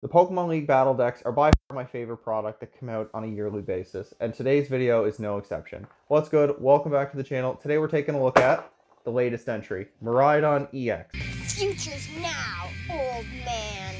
The Pokemon League battle decks are by far my favorite product that come out on a yearly basis, and today's video is no exception. What's good? Welcome back to the channel. Today we're taking a look at the latest entry, Miraidon EX. Future's now, old man.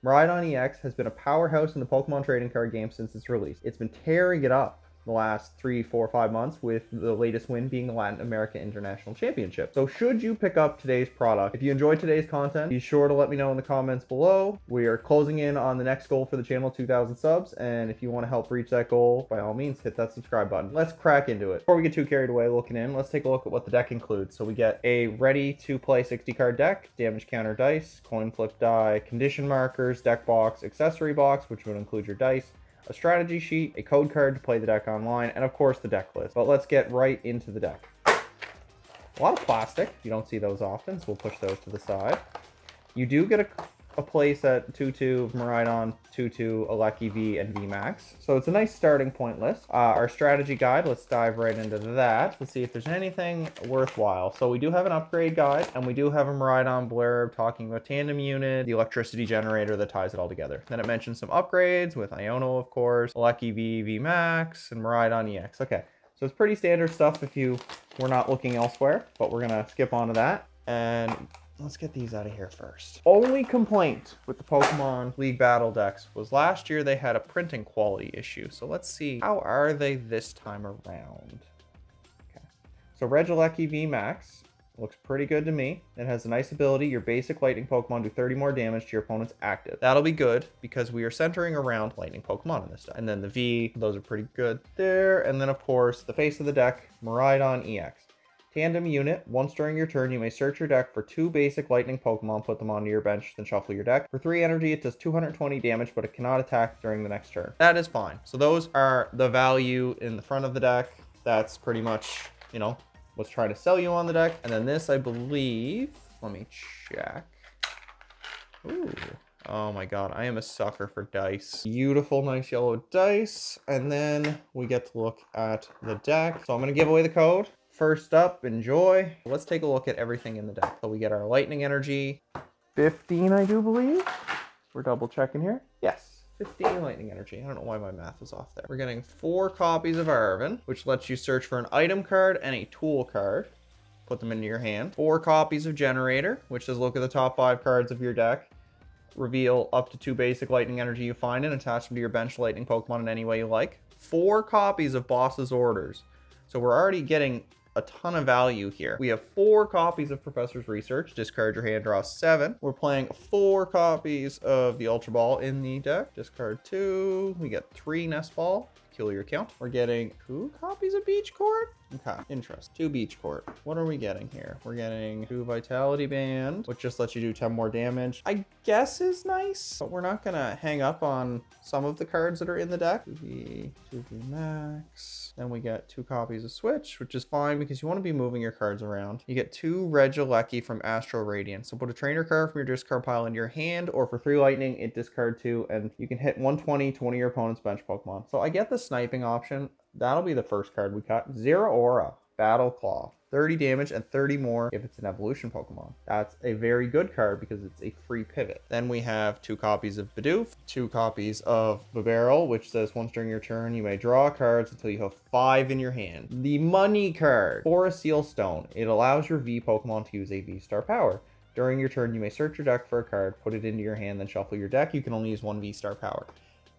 Miraidon EX has been a powerhouse in the Pokemon trading card game since its release. It's been tearing it up the last 3, 4, 5 months, with the latest win being the Latin America International Championship. So should you pick up today's product, if you enjoyed today's content, be sure to let me know in the comments below. We are closing in on the next goal for the channel, 2,000 subs, and if you want to help reach that goal, by all means, hit that subscribe button. Let's crack into it. Before we get too carried away looking in, let's take a look at what the deck includes. So we get a ready-to-play 60-card deck, damage counter dice, coin flip die, condition markers, deck box, accessory box, which would include your dice, a strategy sheet, a code card to play the deck online, and of course the deck list. But let's get right into the deck. A lot of plastic. You don't see those often, so we'll push those to the side. You do get a place at 2-2 of Miraidon, 2-2 Alecki V, and V Max. So it's a nice starting point list. Our strategy guide, let's dive right into that. Let's see if there's anything worthwhile. So we do have an upgrade guide, and we do have a Miraidon blurb talking about tandem unit, the electricity generator that ties it all together. Then it mentions some upgrades with Iono, of course, Alecki V, V Max, and Miraidon EX. Okay, so it's pretty standard stuff if you were not looking elsewhere, but we're gonna skip on to that. And let's get these out of here first. Only complaint with the Pokemon League battle decks was last year they had a printing quality issue. So let's see, how are they this time around? Okay. So Regieleki V Max looks pretty good to me. It has a nice ability. Your basic lightning Pokemon do 30 more damage to your opponent's active. That'll be good because we are centering around lightning Pokemon in this deck. And then the V, those are pretty good there. And then of course, the face of the deck, Miraidon EX. Tandem unit. Once during your turn, you may search your deck for 2 basic lightning Pokemon, put them onto your bench, then shuffle your deck. For 3 energy, it does 220 damage, but it cannot attack during the next turn. That is fine. So those are the value in the front of the deck. That's pretty much, you know, what's trying to sell you on the deck. And then this, I believe, let me check. Ooh. Oh my god, I am a sucker for dice. Beautiful, nice yellow dice. And then we get to look at the deck. So I'm going to give away the code. First up, enjoy. Let's take a look at everything in the deck. So we get our lightning energy, 15, I do believe. We're double checking here. Yes, 15 lightning energy. I don't know why my math was off there. We're getting 4 copies of Arvin, which lets you search for an item card and a tool card. Put them into your hand. 4 copies of Generator, which says look at the top 5 cards of your deck. Reveal up to 2 basic lightning energy you find and attach them to your bench lightning Pokemon in any way you like. 4 copies of Boss's Orders. So we're already getting a ton of value here. We have 4 copies of Professor's Research. Discard your hand, draw 7. We're playing 4 copies of the Ultra Ball in the deck. Discard 2. We get 3 Nest Ball. Peculiar count. We're getting 2 copies of Beach Court. Okay, interest. 2 Beach Court. What are we getting here? We're getting 2 Vitality Band, which just lets you do 10 more damage. I guess is nice, but we're not gonna hang up on some of the cards that are in the deck. 2V Max. Then we get 2 copies of Switch, which is fine because you want to be moving your cards around. You get 2 Regieleki from Astral Radiance. So put a trainer card from your discard pile into your hand, or for 3 lightning, it discard 2, and you can hit 120 to one of your opponent's bench Pokemon. So I get the sniping option. That'll be the first card we cut. Zero Aura, Battle Claw. 30 damage and 30 more if it's an evolution Pokemon. That's a very good card because it's a free pivot. Then we have 2 copies of Bidoof, 2 copies of Bibarel, which says once during your turn, you may draw cards until you have 5 in your hand. The money card, for a Seal Stone. It allows your V Pokemon to use a V-Star power. During your turn, you may search your deck for a card, put it into your hand, then shuffle your deck. You can only use 1 V-Star power.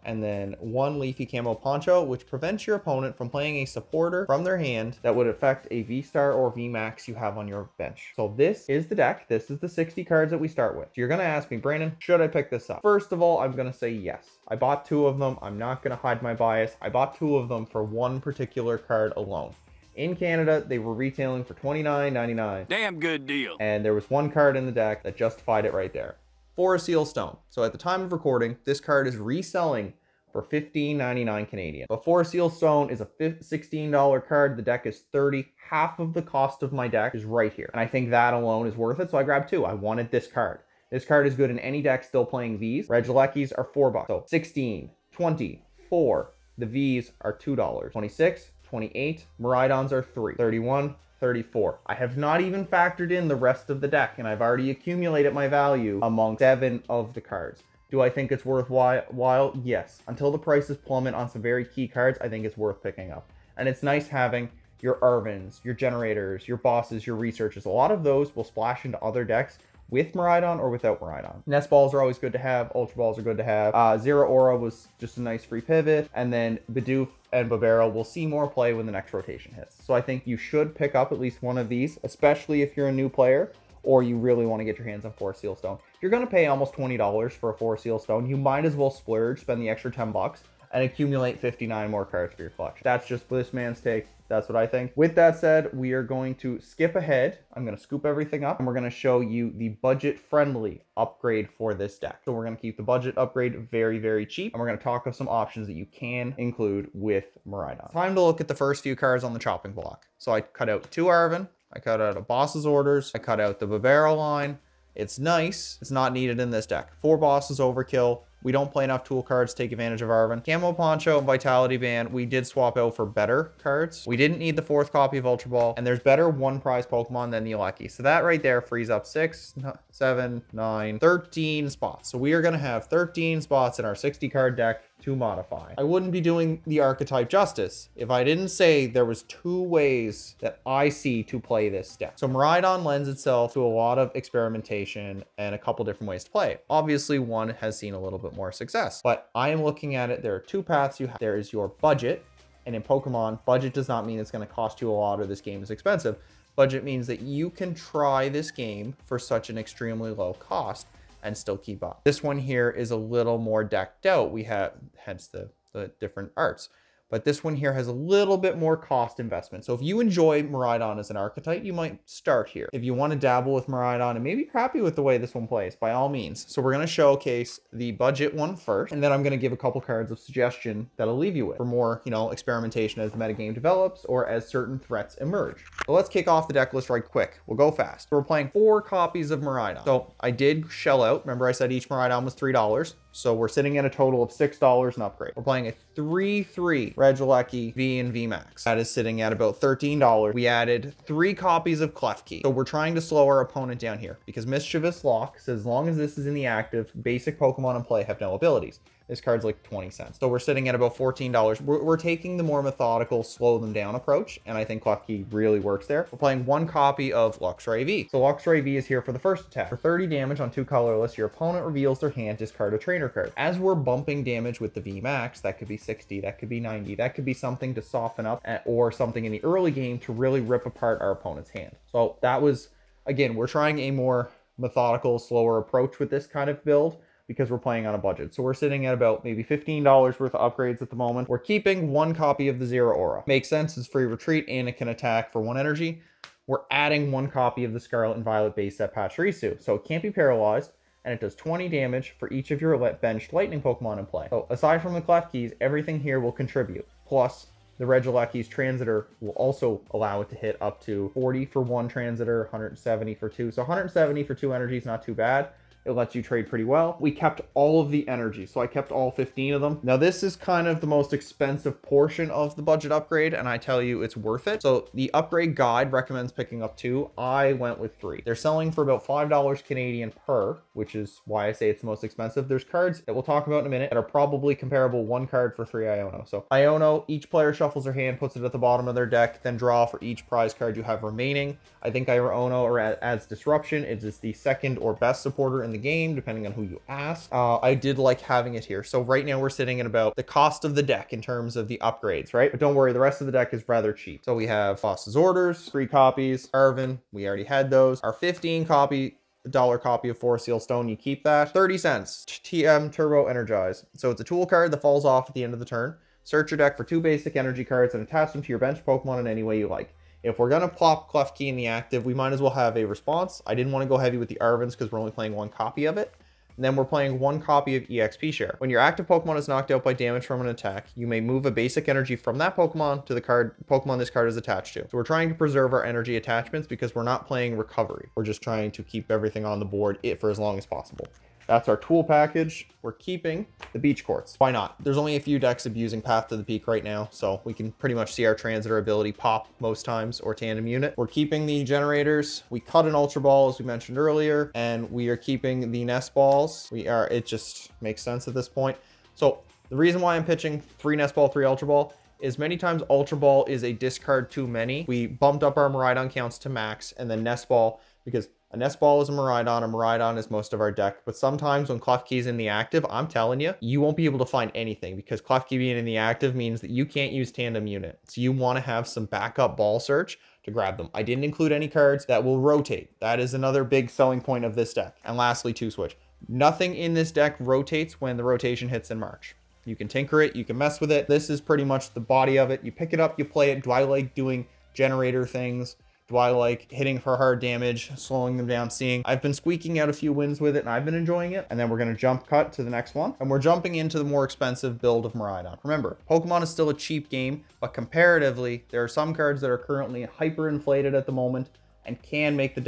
And then 1 Leafy Camo Poncho, which prevents your opponent from playing a supporter from their hand that would affect a V-Star or V-Max you have on your bench. So this is the deck. This is the 60 cards that we start with. So you're going to ask me, Brandon, should I pick this up? First of all, I'm going to say yes. I bought 2 of them. I'm not going to hide my bias. I bought 2 of them for 1 particular card alone. In Canada, they were retailing for $29.99. Damn good deal. And there was 1 card in the deck that justified it right there. For a Seal Stone. So at the time of recording, this card is reselling for $15.99 Canadian. But for a Seal Stone is a $16 card. The deck is $30. Half of the cost of my deck is right here. And I think that alone is worth it. So I grabbed 2. I wanted this card. This card is good in any deck still playing Vs. Regielekis are $4. So 16, 20, 4. The Vs are $2. 26, 28. Miraidons are 3. 31, 34. I have not even factored in the rest of the deck, and I've already accumulated my value among 7 of the cards. Do I think it's worthwhile? Yes. Until the prices plummet on some very key cards, I think it's worth picking up. And it's nice having your Irvins, your generators, your bosses, your researchers. A lot of those will splash into other decks with Miraidon or without Miraidon. Nest balls are always good to have. Ultra balls are good to have. Zero Aura was just a nice free pivot. And then Bidoof and Babero will see more play when the next rotation hits. So I think you should pick up at least one of these, especially if you're a new player or you really want to get your hands on 4 Seal Stone. If you're going to pay almost $20 for a 4 Seal Stone, you might as well splurge, spend the extra 10 bucks, and accumulate 59 more cards for your collection. That's just this man's take. That's what I think. With that said, we are going to skip ahead. I'm going to scoop everything up, and we're going to show you the budget-friendly upgrade for this deck. So we're going to keep the budget upgrade very, very cheap, and we're going to talk of some options that you can include with Miraidon. Time to look at the first few cards on the chopping block. So I cut out 2 Arvin. I cut out a Boss's Orders. I cut out the Babero line. It's nice. It's not needed in this deck. 4 Bosses overkill. We don't play enough tool cards to take advantage of Arvin. Camo Poncho and Vitality Band, we did swap out for better cards. We didn't need the 4th copy of Ultra Ball, and there's better 1 prize Pokemon than the Alecki. So that right there frees up 6, 7, 9, 13 spots. So we are going to have 13 spots in our 60 card deck to modify. I wouldn't be doing the archetype justice if I didn't say there was 2 ways that I see to play this deck. So Miraidon lends itself to a lot of experimentation and a couple different ways to play it. Obviously, one has seen a little bit more success, but I am looking at it. There are 2 paths you have. There is your budget, and in Pokemon, budget does not mean it's going to cost you a lot or this game is expensive. Budget means that you can try this game for such an extremely low cost and still keep up. This one here is a little more decked out. We have, hence the different arts. But this one here has a little bit more cost investment. So if you enjoy Miraidon as an archetype, you might start here. If you want to dabble with Miraidon and maybe you're happy with the way this one plays, by all means. So we're going to showcase the budget one first, and then I'm going to give a couple cards of suggestion that'll leave you with for more, experimentation as the metagame develops or as certain threats emerge. So let's kick off the deck list right quick. We'll go fast. So we're playing 4 copies of Miraidon. So I did shell out. Remember I said each Miraidon was $3. So we're sitting at a total of $6 an upgrade. We're playing a 3/3 Regieleki V and V Max. That is sitting at about $13. We added 3 copies of Klefki. So we're trying to slow our opponent down here because Mischievous Lock says as long as this is in the active, basic Pokemon in play have no abilities. This card's like 20 cents. So we're sitting at about $14. We're taking the more methodical, slow them down approach, and I think Klefki really works there. We're playing 1 copy of Luxray V. So Luxray V is here for the first attack. For 30 damage on 2 colorless, your opponent reveals their hand, discard a trainer card. As we're bumping damage with the V Max, that could be 60, that could be 90, that could be something to soften up, or something in the early game to really rip apart our opponent's hand. So that was, again, we're trying a more methodical, slower approach with this kind of build, because we're playing on a budget. So we're sitting at about maybe $15 worth of upgrades at the moment. We're keeping 1 copy of the Zero Aura. Makes sense, it's free retreat and it can attack for 1 energy. We're adding 1 copy of the Scarlet and Violet base set Pachirisu. So it can't be paralyzed, and it does 20 damage for each of your benched lightning Pokemon in play. So aside from the Klefkis, everything here will contribute. Plus, the Regieleki's Transitor will also allow it to hit up to 40 for 1 Transitor, 170 for 2. So 170 for 2 energy is not too bad. It lets you trade pretty well. We kept all of the energy, so I kept all 15 of them. Now this is kind of the most expensive portion of the budget upgrade, and I tell you it's worth it. So the upgrade guide recommends picking up 2. I went with 3. They're selling for about $5 Canadian per, which is why I say it's the most expensive. There's cards that we'll talk about in a minute that are probably comparable, 1 card for 3 Iono. So Iono, each player shuffles their hand, puts it at the bottom of their deck, then draw for each prize card you have remaining. I think Iono adds Disruption. It is the 2nd or best supporter in the game, depending on who you ask. I did like having it here. So right now we're sitting at about the cost of the deck in terms of the upgrades, right? But don't worry, the rest of the deck is rather cheap. So we have Boss's Orders, 3 copies, Arvin, we already had those. Our $15 copy of 4 Seal Stone, you keep that. 30 cents, TM Turbo Energize. So it's a tool card that falls off at the end of the turn. Search your deck for 2 basic energy cards and attach them to your bench Pokemon in any way you like. If we're going to plop Klefki in the active, we might as well have a response. I didn't want to go heavy with the Arvins because we're only playing 1 copy of it. And then we're playing 1 copy of EXP Share. When your active Pokemon is knocked out by damage from an attack, you may move a basic energy from that Pokemon to the Pokemon this card is attached to. So we're trying to preserve our energy attachments because we're not playing recovery. We're just trying to keep everything on the board for as long as possible. That's our tool package. We're keeping the beach courts. Why not? There's only a few decks abusing Path to the Peak right now, so we can pretty much see our Transitor ability pop most times, or Tandem Unit. We're keeping the generators. We cut an Ultra Ball, as we mentioned earlier, and we are keeping the Nest Balls. It just makes sense at this point. So the reason why I'm pitching 3 Nest Ball, 3 Ultra Ball is many times Ultra Ball is a discard too many. We bumped up our Miraidon counts to max, and then Nest Ball, because a Nest Ball is a Miraidon is most of our deck. But sometimes when Klefki is in the active, I'm telling you, you won't be able to find anything, because Klefki being in the active means that you can't use Tandem Unit. So you want to have some backup ball search to grab them. I didn't include any cards that will rotate. That is another big selling point of this deck. And lastly, 2-switch. Nothing in this deck rotates when the rotation hits in March. You can tinker it, you can mess with it. This is pretty much the body of it. You pick it up, you play it. Do I like doing generator things? Do I like hitting for hard damage, slowing them down, seeing? I've been squeaking out a few wins with it, and I've been enjoying it. And then we're going to jump cut to the next one. And we're jumping into the more expensive build of Miraidon. Remember, Pokemon is still a cheap game, but comparatively, there are some cards that are currently hyper inflated at the moment and can make the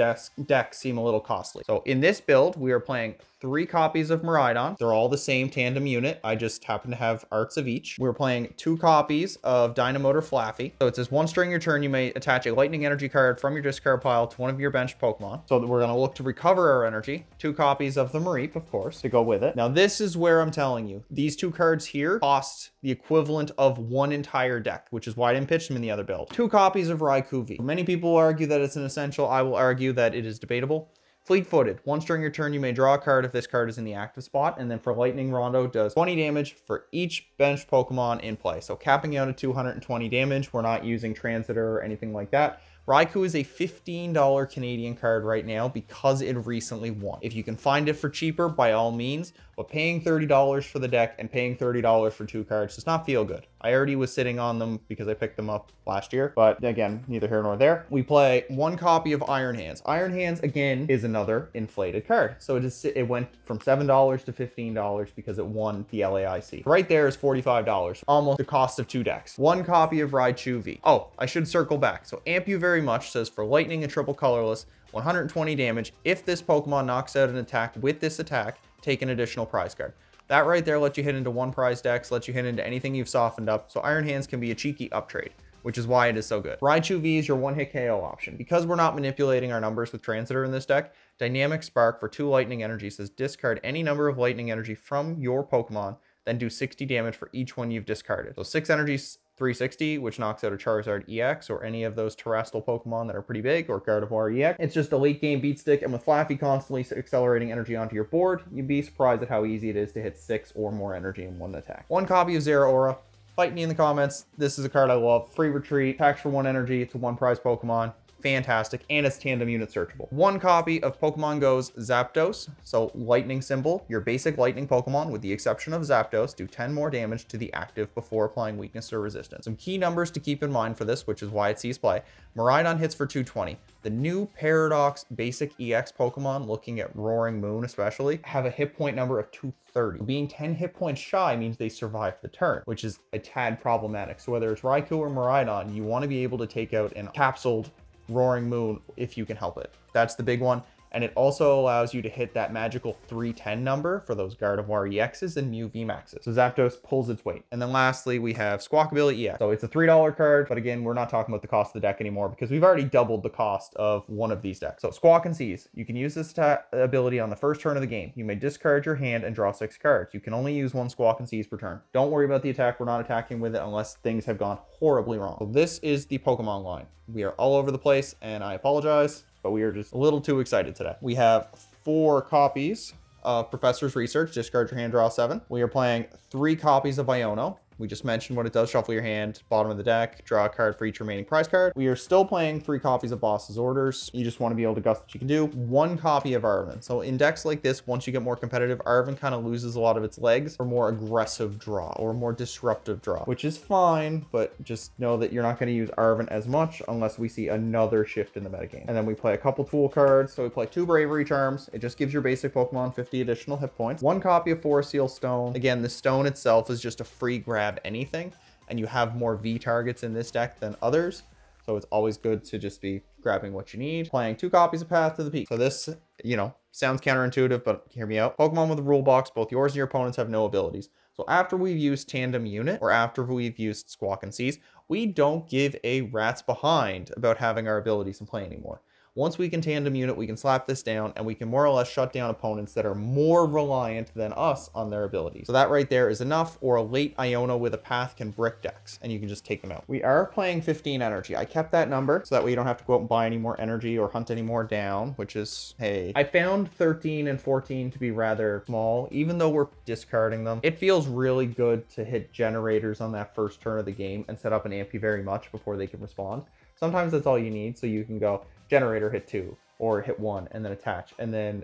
deck seem a little costly. So in this build, we are playing 3 copies of Miraidon. They're all the same Tandem Unit. I just happen to have arts of each. We're playing 2 copies of Dynamotor Flaffy. So it says once during your turn, you may attach a Lightning Energy card from your discard pile to one of your bench Pokemon. So we're going to look to recover our energy. 2 copies of the Mareep, of course, to go with it. Now this is where I'm telling you, these 2 cards here cost the equivalent of 1 entire deck, which is why I didn't pitch them in the other build. 2 copies of Raikou V. Many people will argue that it's an essential. I will argue that it is debatable. Fleet-footed. Once during your turn, you may draw a card if this card is in the active spot. And then for Lightning, Rondo does 20 damage for each bench Pokemon in play. So capping out at 220 damage. We're not using Transitor or anything like that. Raikou is a $15 Canadian card right now because it recently won. If you can find it for cheaper, by all means, but paying $30 for the deck and paying $30 for 2 cards does not feel good. I already was sitting on them because I picked them up last year, but again, neither here nor there. We play 1 copy of Iron Hands. Iron Hands, again, is another inflated card. So it went from $7 to $15 because it won the LAIC. Right there is $45, almost the cost of 2 decks. 1 copy of Raichu V. Oh, I should circle back. So Amp You Very Much says for Lightning and Triple Colorless, 120 damage. If this Pokemon knocks out an attack with this attack, take an additional prize card. That right there lets you hit into 1 prize decks, lets you hit into anything you've softened up. So Iron Hands can be a cheeky uptrade, which is why it is so good. Raichu V is your 1-hit KO option. Because we're not manipulating our numbers with Transitor in this deck, Dynamic Spark for 2 Lightning Energy says discard any number of Lightning Energy from your Pokemon, then do 60 damage for each one you've discarded. So 6 energies, 360, which knocks out a Charizard EX or any of those terrestrial Pokemon that are pretty big, or Gardevoir EX. It's just a late game beat stick, and with Flaffy constantly accelerating energy onto your board, you'd be surprised at how easy it is to hit 6 or more energy in 1 attack. 1 copy of Zeraora. Fight me in the comments. This is a card I love. Free retreat, attacks for 1 energy. It's a 1 prize Pokemon. Fantastic, and it's Tandem Unit searchable. 1 copy of Pokemon Go's Zapdos. So lightning symbol, your basic lightning Pokemon with the exception of Zapdos do 10 more damage to the active before applying weakness or resistance. Some key numbers to keep in mind for this, which is why it sees play. Miraidon hits for 220. The new Paradox basic EX Pokemon, looking at Roaring Moon especially, have a hit point number of 230. Being 10 hit points shy means they survive the turn, which is a tad problematic. So whether it's Raikou or Miraidon, you want to be able to take out an capsuled Roaring Moon if you can help it. That's the big one. And it also allows you to hit that magical 310 number for those Gardevoir EXs and Mew VMAXs. So Zapdos pulls its weight. And then lastly, we have Squawkabilly EX. So it's a $3 card, but again, we're not talking about the cost of the deck anymore because we've already doubled the cost of one of these decks. So Squawk and Seize. You can use this ability on the first turn of the game. You may discard your hand and draw 6 cards. You can only use 1 Squawk and Seize per turn. Don't worry about the attack. We're not attacking with it unless things have gone horribly wrong. So this is the Pokemon line. We are all over the place, and I apologize, but we are just a little too excited today. We have 4 copies of Professor's Research, discard your hand, draw 7. We are playing 3 copies of Iono. We just mentioned what it does, shuffle your hand, bottom of the deck, draw a card for each remaining prize card. We are still playing 3 copies of Boss's Orders. You just want to be able to guess what you can do. 1 copy of Arven. So in decks like this, once you get more competitive, Arven kind of loses a lot of its legs for more aggressive draw or more disruptive draw, which is fine, but just know that you're not going to use Arven as much unless we see another shift in the metagame. And then we play a couple tool cards. So we play 2 Bravery Charms. It just gives your basic Pokemon 50 additional hit points. 1 copy of Forest Seal Stone. Again, the stone itself is just a free grab anything, and you have more V targets in this deck than others, so it's always good to just be grabbing what you need, playing 2 copies of Path to the Peak. So this, you know, sounds counterintuitive, but hear me out. Pokemon with a rule box, both yours and your opponents have no abilities. So after we've used Tandem Unit, or after we've used Squawk and Seize, we don't give a rat's behind about having our abilities in play anymore. Once we can Tandem Unit, we can slap this down, and we can more or less shut down opponents that are more reliant than us on their abilities. So that right there is enough, or a late Iono with a Path can brick decks, and you can just take them out. We are playing 15 energy. I kept that number so that way you don't have to go out and buy any more energy or hunt any more down, which is, hey. I found 13 and 14 to be rather small, even though we're discarding them. It feels really good to hit generators on that first turn of the game and set up an Ampy very much before they can respond. Sometimes that's all you need, so you can go generator, hit 2, or hit 1, and then attach, and then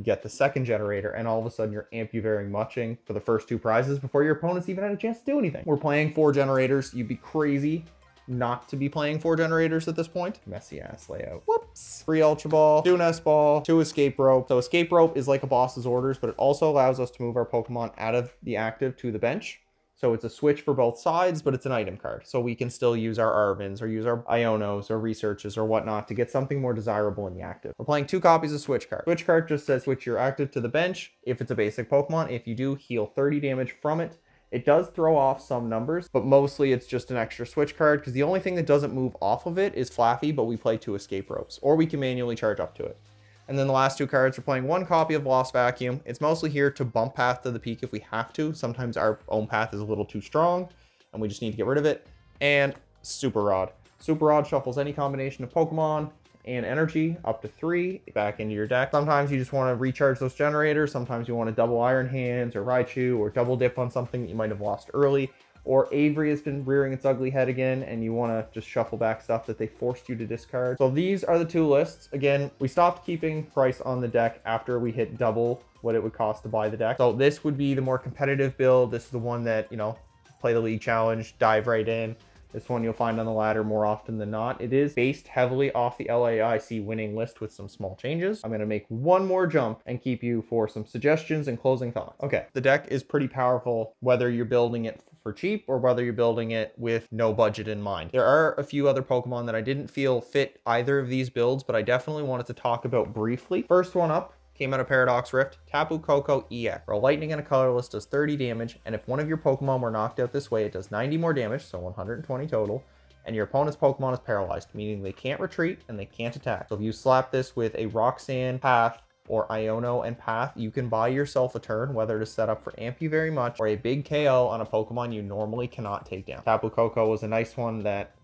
get the second generator, and all of a sudden you're Ampu-Very Muching for the first 2 prizes before your opponents even had a chance to do anything. We're playing 4 generators. You'd be crazy not to be playing 4 generators at this point. Messy ass layout. Whoops. 3 Ultra Ball, 2 Nest Ball, 2 Escape Rope. So Escape Rope is like a boss's orders, but it also allows us to move our Pokemon out of the active to the bench. So it's a switch for both sides, but it's an item card. So we can still use our Arvins or use our Ionos or Researches or whatnot to get something more desirable in the active. We're playing 2 copies of Switch card. Switch card just says switch your active to the bench if it's a basic Pokemon. If you do, heal 30 damage from it. It does throw off some numbers, but mostly it's just an extra switch card because the only thing that doesn't move off of it is Flaffy, but we play 2 Escape Ropes, or we can manually charge up to it. And then the last 2 cards, we're playing 1 copy of Lost Vacuum. It's mostly here to bump Path to the Peak if we have to. Sometimes our own path is a little too strong and we just need to get rid of it. And Super Rod. Super Rod shuffles any combination of Pokemon and energy up to 3 back into your deck. Sometimes you just want to recharge those generators. Sometimes you want to double Iron Hands or Raichu or double dip on something that you might have lost early. Or Avery has been rearing its ugly head again, and you want to just shuffle back stuff that they forced you to discard. So these are the 2 lists. Again, we stopped keeping price on the deck after we hit double what it would cost to buy the deck. So this would be the more competitive build. This is the one that, you know, play the League Challenge, dive right in. This one you'll find on the ladder more often than not. It is based heavily off the LAIC winning list with some small changes. I'm going to make one more jump and keep you for some suggestions and closing thoughts. Okay, the deck is pretty powerful whether you're building it for cheap or whether you're building it with no budget in mind. There are a few other Pokemon that I didn't feel fit either of these builds, but I definitely wanted to talk about briefly. First one up came out of Paradox Rift, Tapu Koko EX. For a lightning and a colorless does 30 damage, and if one of your Pokemon were knocked out this way, it does 90 more damage, so 120 total, and your opponent's Pokemon is paralyzed, meaning they can't retreat and they can't attack. So if you slap this with a Roxanne, Path, or Iono and Path, you can buy yourself a turn, whether to set up for Ampu-Very Much or a big KO on a Pokemon you normally cannot take down. Tapu Koko was a nice one that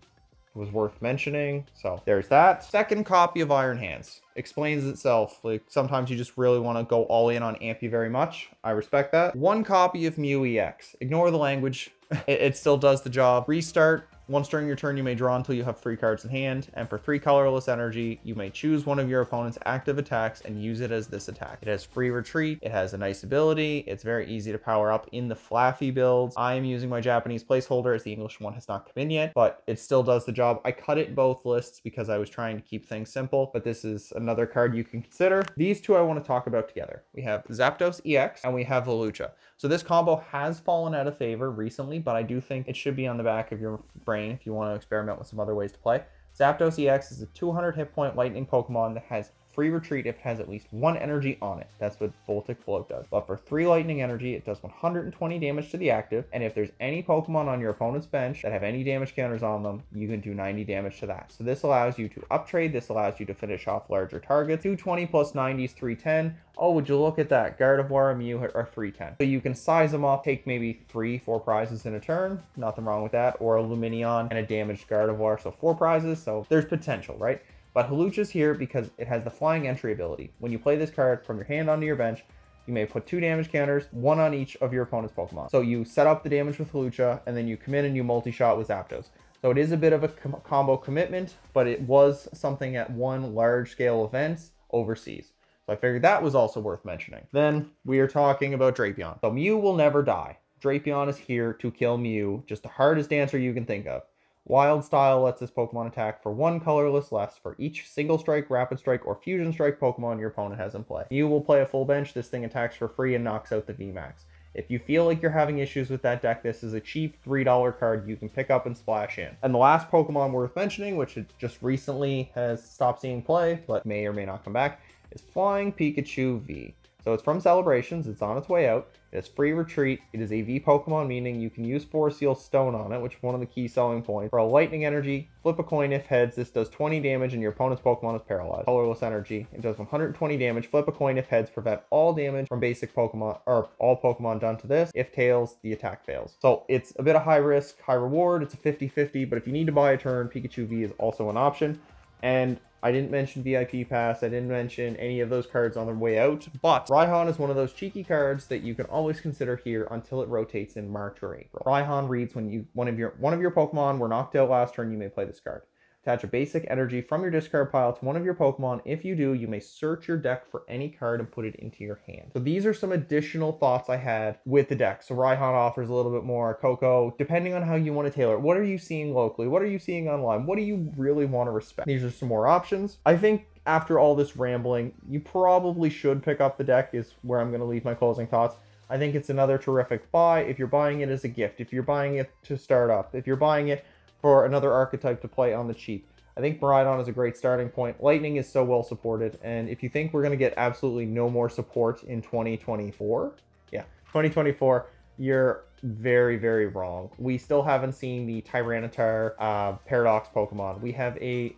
was worth mentioning. So there's that. Second copy of Iron Hands explains itself. Like sometimes you just really want to go all in on Ampu-Very Much. I respect that. 1 copy of Mew EX. Ignore the language. It still does the job. Restart. Once during your turn, you may draw until you have 3 cards in hand, and for 3 colorless energy, you may choose one of your opponent's active attacks and use it as this attack. It has free retreat, it has a nice ability, it's very easy to power up in the Flaffy builds. I am using my Japanese placeholder as the English one has not come in yet, but it still does the job. I cut it in both lists because I was trying to keep things simple, but this is another card you can consider. These 2 I want to talk about together. We have Zapdos EX and we have Volucha. So this combo has fallen out of favor recently, but I do think it should be on the back of your brain if you want to experiment with some other ways to play. Zapdos EX is a 200 hit point lightning Pokemon that has free retreat if it has at least 1 energy on it. That's what Voltic Float does. But for 3 lightning energy, it does 120 damage to the active, and if there's any Pokemon on your opponent's bench that have any damage counters on them, you can do 90 damage to that. So this allows you to uptrade, this allows you to finish off larger targets. 220 plus 90 is 310. Oh, would you look at that? Gardevoir and Mew are 310. So you can size them up, take maybe 3-4 prizes in a turn. Nothing wrong with that. Or a Lumineon and a damaged Gardevoir, so 4 prizes. So there's potential, right? But Hawlucha's here because it has the flying entry ability. When you play this card from your hand onto your bench, you may put 2 damage counters, 1 on each of your opponent's Pokemon. So you set up the damage with Hawlucha, and then you come in and you multi-shot with Zapdos. So it is a bit of a combo commitment, but it was something at one large-scale event overseas. So I figured that was also worth mentioning. Then we are talking about Drapion. So Mew will never die. Drapion is here to kill Mew, just the hardest answer you can think of. Wild Style lets this Pokemon attack for 1 colorless less for each Single Strike, Rapid Strike, or Fusion Strike Pokemon your opponent has in play. Mew will play a full bench. This thing attacks for free and knocks out the VMAX. If you feel like you're having issues with that deck, this is a cheap $3 card you can pick up and splash in. And the last Pokemon worth mentioning, which it just recently has stopped seeing play, but may or may not come back, is Flying Pikachu V. So it's from Celebrations, it's on its way out, it has free retreat, it is a V Pokemon, meaning you can use Force Seal Stone on it, which is one of the key selling points. For a Lightning Energy, flip a coin if heads, this does 20 damage and your opponent's Pokemon is paralyzed. Colorless Energy, it does 120 damage, flip a coin if heads, prevent all damage from basic Pokemon, or all Pokemon done to this. If tails, the attack fails. So it's a bit of high risk, high reward, it's a 50-50, but if you need to buy a turn, Pikachu V is also an option. And I didn't mention VIP Pass, I didn't mention any of those cards on their way out, but Raihan is one of those cheeky cards that you can always consider here until it rotates in March or April. Raihan reads when one of your Pokemon were knocked out last turn, you may play this card. Attach a basic energy from your discard pile to one of your Pokemon. If you do, you may search your deck for any card and put it into your hand. So these are some additional thoughts I had with the deck. So Raihan offers a little bit more. Coco, depending on how you want to tailor it. What are you seeing locally? What are you seeing online? What do you really want to respect? These are some more options. I think after all this rambling, you probably should pick up the deck is where I'm going to leave my closing thoughts. I think it's another terrific buy if you're buying it as a gift, if you're buying it to start up, if you're buying it for another archetype to play on the cheap. I think Miraidon is a great starting point. Lightning is so well supported, and if you think we're going to get absolutely no more support in 2024, 2024, you're very, very wrong. We still haven't seen the Tyranitar Paradox Pokemon. We have a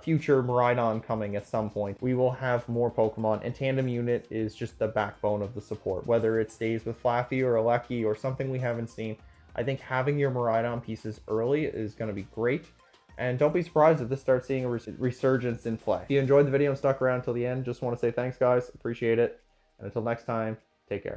future Miraidon coming at some point. We will have more Pokemon, and Tandem Unit is just the backbone of the support. Whether it stays with Flaffy or Alecki or something we haven't seen, I think having your Miraidon pieces early is going to be great. And don't be surprised if this starts seeing a resurgence in play. If you enjoyed the video and stuck around till the end, just want to say thanks, guys. Appreciate it. And until next time, take care.